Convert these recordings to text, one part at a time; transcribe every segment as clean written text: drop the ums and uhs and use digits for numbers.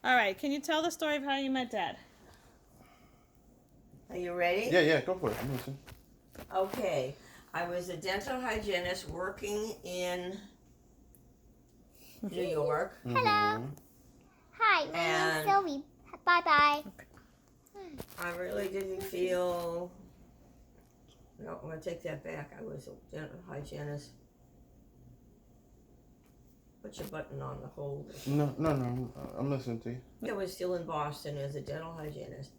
All right, can you tell the story of how you met Dad? Are you ready? Yeah, go for it. I'm listening. Okay. I was a dental hygienist working in New York. Hello. Hi, my name's And Sylvie. Bye bye. I really didn't feel. No, I'm going to take that back. I was a dental hygienist. Put your button on the hold. No. I'm listening to you. I was still in Boston as a dental hygienist.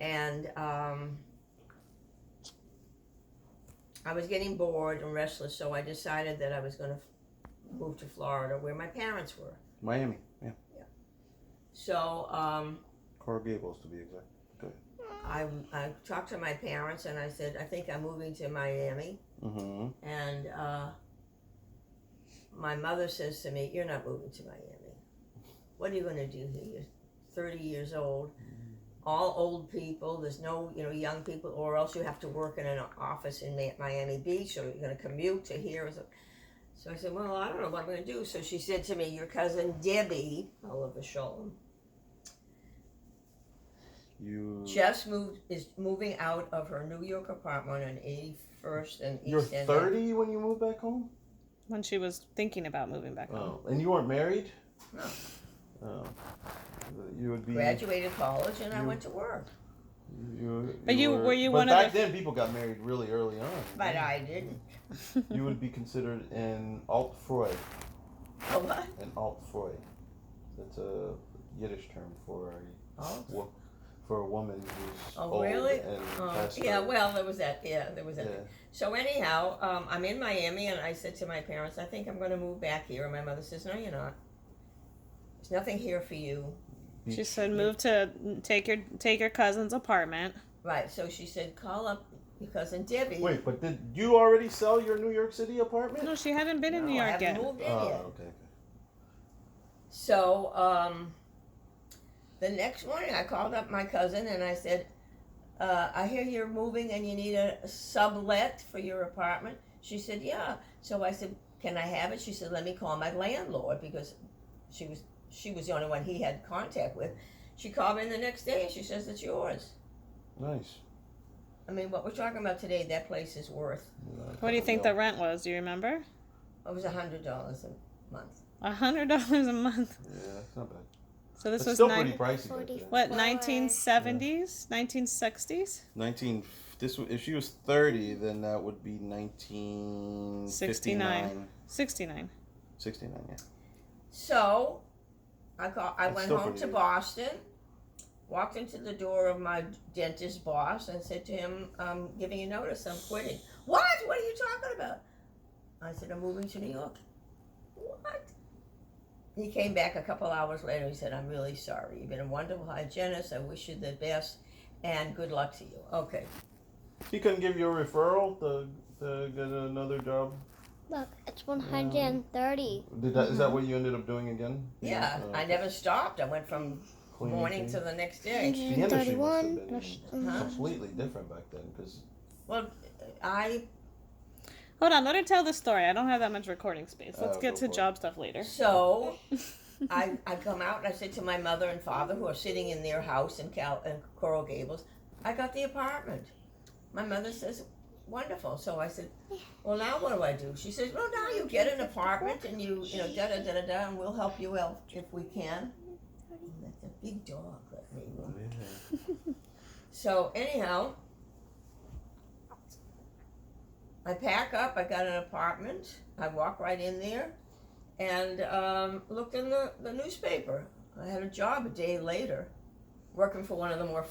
And I was getting bored and restless, so I decided that I was going to move to Florida, where my parents were. Miami. Yeah. So Coral Gables, to be exact. I talked to my parents and I said, I think I'm moving to Miami. Mm-hmm. And my mother says to me, you're not moving to Miami. What are you going to do here? You're 30 years old. All old people. There's no, young people, or else you have to work in an office in Miami Beach, or you're going to commute to here. So I said, well, I don't know what I'm going to do. So she said to me, your cousin Debbie, Oliver Sholem, just is moving out of her New York apartment on 81st and East You're End. 30 when you moved back home? When she was thinking about moving back home. Oh, and you weren't married? No. Oh. You would be... Graduated college and I went to work. Were you but one of back the... then people got married really early on. But I didn't. You would be considered an alt-Freud. Oh, what? An alt-Freud. That's a Yiddish term for a woman who's old really? and passed yeah, away. well, there was that. Yeah, there was that. Yeah. So anyhow, I'm in Miami, and I said to my parents, I think I'm going to move back here. And my mother says, no, you're not. There's nothing here for you. She said move to take your cousin's apartment. Right, so she said, call up your cousin Debbie. Wait, but did you already sell your New York City apartment? No, she hadn't been in New York I haven't yet. moved in Oh, yet. okay. So, the next morning I called up my cousin and I said, I hear you're moving and you need a sublet for your apartment. She said, yeah. So I said, can I have it? She said, let me call my landlord, because she was the only one he had contact with. She called me the next day and she says, it's yours. Nice. I mean, what we're talking about today, that place is worth. What do you think the rent was? Do you remember? It was $100 a month. $100 a month. Yeah, it's not bad. So this It's was still pretty pricey. Back then. what, 1970s, 1960s? If she was 30, then that would be 1959. 69. 69, yeah. So, I went still home pretty to good. Boston, walked into the door of my dentist boss and said to him, I'm giving you notice, I'm quitting. What? What are you talking about? I said, I'm moving to New York. What? He came back a couple hours later. He said, I'm really sorry. You've been a wonderful hygienist. I wish you the best and good luck to you. Okay. He couldn't give you a referral to get another job? Look, it's 130. Is that what you ended up doing again? Yeah, I never stopped. I went from Cleaning morning things? to the next day. The industry must have 131. been completely different back then, because Well, I Hold on, let her tell the story. I don't have that much recording space. Let's get go to for it. job stuff later. So, I come out and I said to my mother and father, who are sitting in their house in Coral Gables, I got the apartment. My mother says, wonderful. So I said, well, now what do I do? She says, well, now you get an apartment and you da-da-da-da-da, and we'll help you out if we can. That's a big dog, that neighbor. So anyhow, I pack up, I got an apartment, I walk right in there, and looked in the newspaper. I had a job a day later, working for one of the more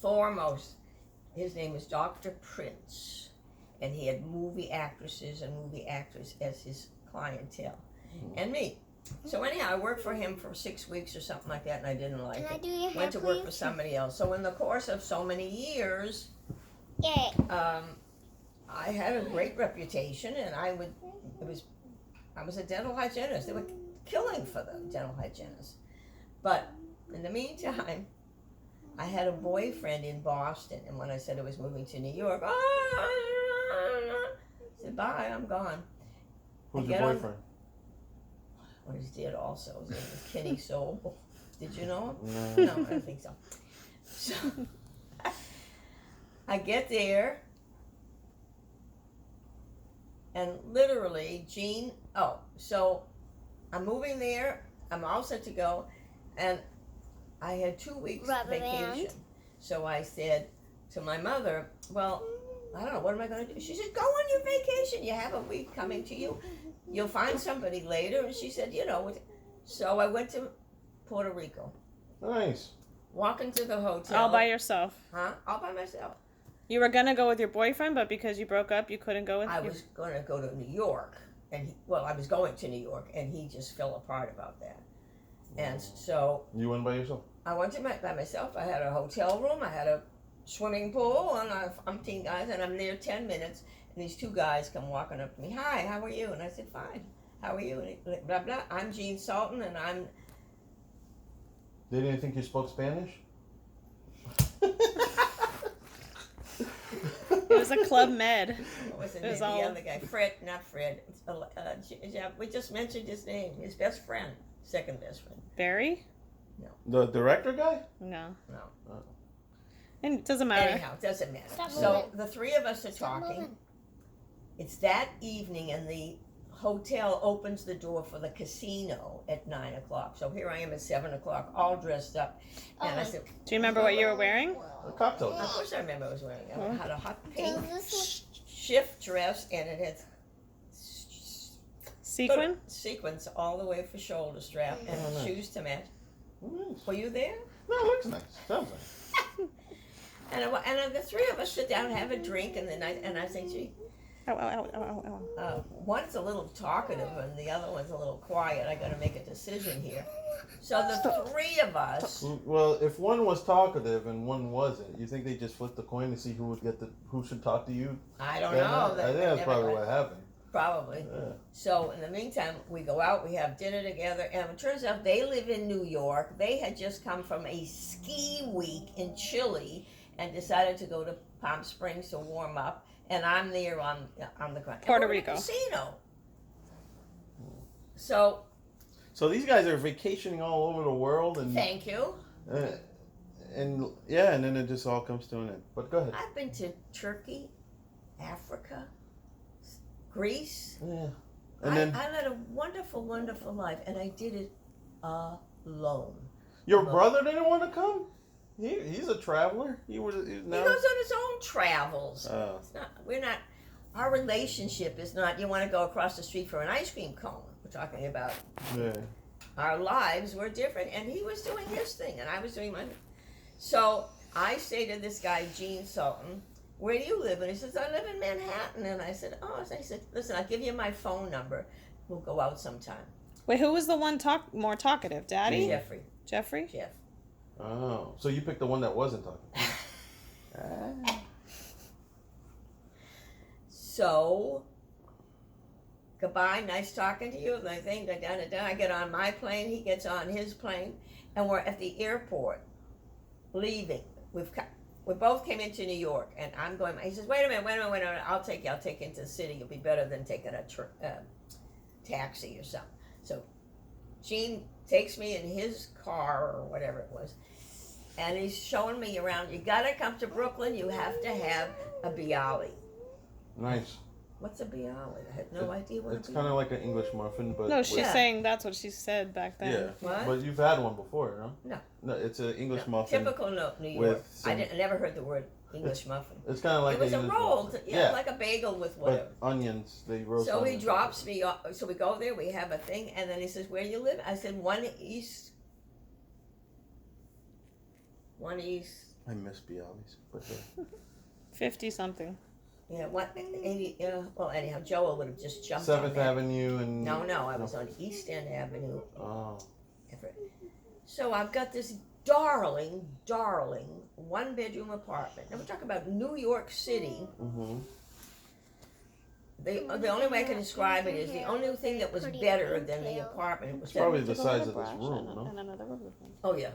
foremost. His name is Dr. Prince, and he had movie actresses and movie actors as his clientele, and me. So anyhow, I worked for him for 6 weeks or something like that, and I didn't like Can I it. do your hair, Went to work for please? somebody else. So in the course of so many years, Yay. I had a great reputation, and I was a dental hygienist. They were killing for the dental hygienists. But in the meantime, I had a boyfriend in Boston, and when I said I was moving to New York, I said, bye, I'm gone. who's your boyfriend? Well, he's dead also. His name was Kenny Sobel. Did you know him? No. No, I don't think so. So I get there, and literally, Gene. Oh, so I'm moving there. I'm all set to go, and I had 2 weeks Rubber vacation. band. So I said to my mother, "Well, I don't know. What am I going to do?" She said, "Go on your vacation. You have a week coming to you. You'll find somebody later." And she said, So I went to Puerto Rico. Nice. Walking to the hotel. All by yourself. Huh? All by myself. You were gonna go with your boyfriend, but because you broke up, you couldn't go with. I was going to go to New York, and I was going to New York, and he just fell apart about that. And so You went by yourself? I went by myself. I had a hotel room. I had a swimming pool, and umpteen guys, and I'm there 10 minutes, and these 2 guys come walking up to me. "Hi, how are you?" And I said, "Fine. How are you?" And he, blah blah. "I'm Gene Sultan, and I'm." They didn't think you spoke Spanish? It was a Club Med. What was the It name? was The all- other guy, Fred, not Fred. We just mentioned his name. His best friend, second best friend. Barry? The director guy? No. No. And it doesn't matter. Anyhow, it doesn't matter. Stop So moving. the 3 of us are Stop talking. moving. It's that evening, and the hotel opens the door for the casino at 9 o'clock. So here I am at 7 o'clock, all dressed up, and I said, Do you remember what you were wearing? A cocktail. "Of course I remember I was wearing. I had a hot Does pink this shift dress, and it had Sequin? sequins all the way for shoulder strap and Oh, nice. shoes to match. Nice. Were you there? No, it looks nice. Sounds nice. And the 3 of us sit down and have a drink, and then I say, "Gee, Ow, ow, ow, ow, ow. one's a little talkative and the other one's a little quiet. I got to make a decision here." So the 3 of us, Well, if one was talkative and one wasn't, you think they just flipped the coin to see who should talk to you? I don't Yeah, know. I think that's probably what happened. Probably. Yeah. So in the meantime, we go out, we have dinner together, and it turns out they live in New York. They had just come from a ski week in Chile and decided to go to Palm Springs to warm up. And I'm there on the ground. Puerto And we're in a Rico. casino. So So these guys are vacationing all over the world, and thank you. and yeah, and then it just all comes to an end. But go ahead. I've been to Turkey, Africa, Greece. Yeah. And then I led a wonderful, wonderful life, and I did it alone. your brother didn't want to come. He's a traveler. He was He now. goes on his own travels. Oh. It's not. We're not. Our relationship is not. You want to go across the street for an ice cream cone. We're talking about Yeah. our lives were different, and he was doing his thing, and I was doing mine. So I say to this guy, Gene Sultan, "Where do you live?" And he says, "I live in Manhattan." And I said, "Oh," so he said, "Listen, I'll give you my phone number. We'll go out sometime." Wait, who was the one more talkative? Daddy? Jeffrey, Jeffrey? Jeff. Oh, so you picked the one that wasn't talking. Ah. So, goodbye, nice talking to you. And I think I get on my plane, he gets on his plane, and we're at the airport, leaving. We both came into New York, and I'm going. He says, "Wait a minute. I'll take you into the city. You'll be better than taking a taxi or something." So, Gene takes me in his car or whatever it was, and he's showing me around. You gotta come to Brooklyn. You have to have a bialy. Nice. What's a bialy? I had no idea what It's a kind bialy. of like an English muffin, but No, she's Yeah. saying that's what she said back then. yeah. What? But you've had one before, no? No. No, it's an English No, muffin. Typical New York. with some- I never heard the word English muffin. It's kind of like It was an a English roll, muffin. like a bagel with whatever. But onions, they roast. So he onions. drops me off. So we go there. We have a thing, and then he says, "Where do you live?" I said, "One East." I miss Bialys, but 50 something. Yeah, 80. Well, anyhow, Joel would have just jumped on 7th that. Avenue and. No, I was on East End Avenue. Oh. Everett. So I've got this darling 1-bedroom apartment. Now we're talking about New York City. Mm-hmm. The only way I can describe it is the only thing that was better than the apartment was that. Probably the size of this room, no? And another rubber band. Oh yeah.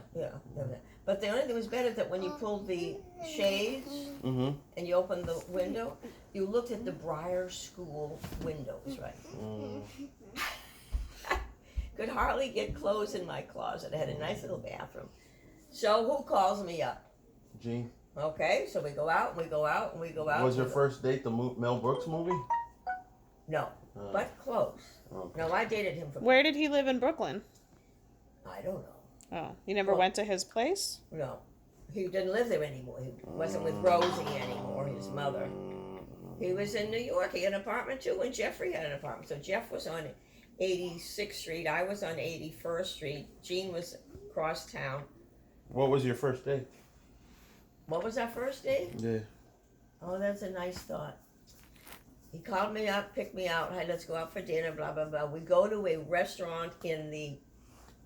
But the only thing that was better that when you pulled the shades Mm-hmm. and you opened the window, you looked at the Briar School windows, right? Mm. Could hardly get clothes in my closet. I had a nice little bathroom. So who calls me up? Gene, Okay, so we go out and we go out and we go out. was your first date the Mel Brooks movie? No, but close. Okay. No, I dated him for. Where did he live in Brooklyn? I don't know. Oh, you never Well- went to his place? No, he didn't live there anymore. He wasn't with Rosie anymore, his mother. He was in New York. He had an apartment too, and Jeffrey had an apartment. So Jeff was on 86th Street. I was on 81st Street. Gene was across town. What was your first date? What was our first date? Yeah. Oh, that's a nice thought. He called me up, picked me out. Hey, let's go out for dinner, blah, blah, blah. We go to a restaurant in the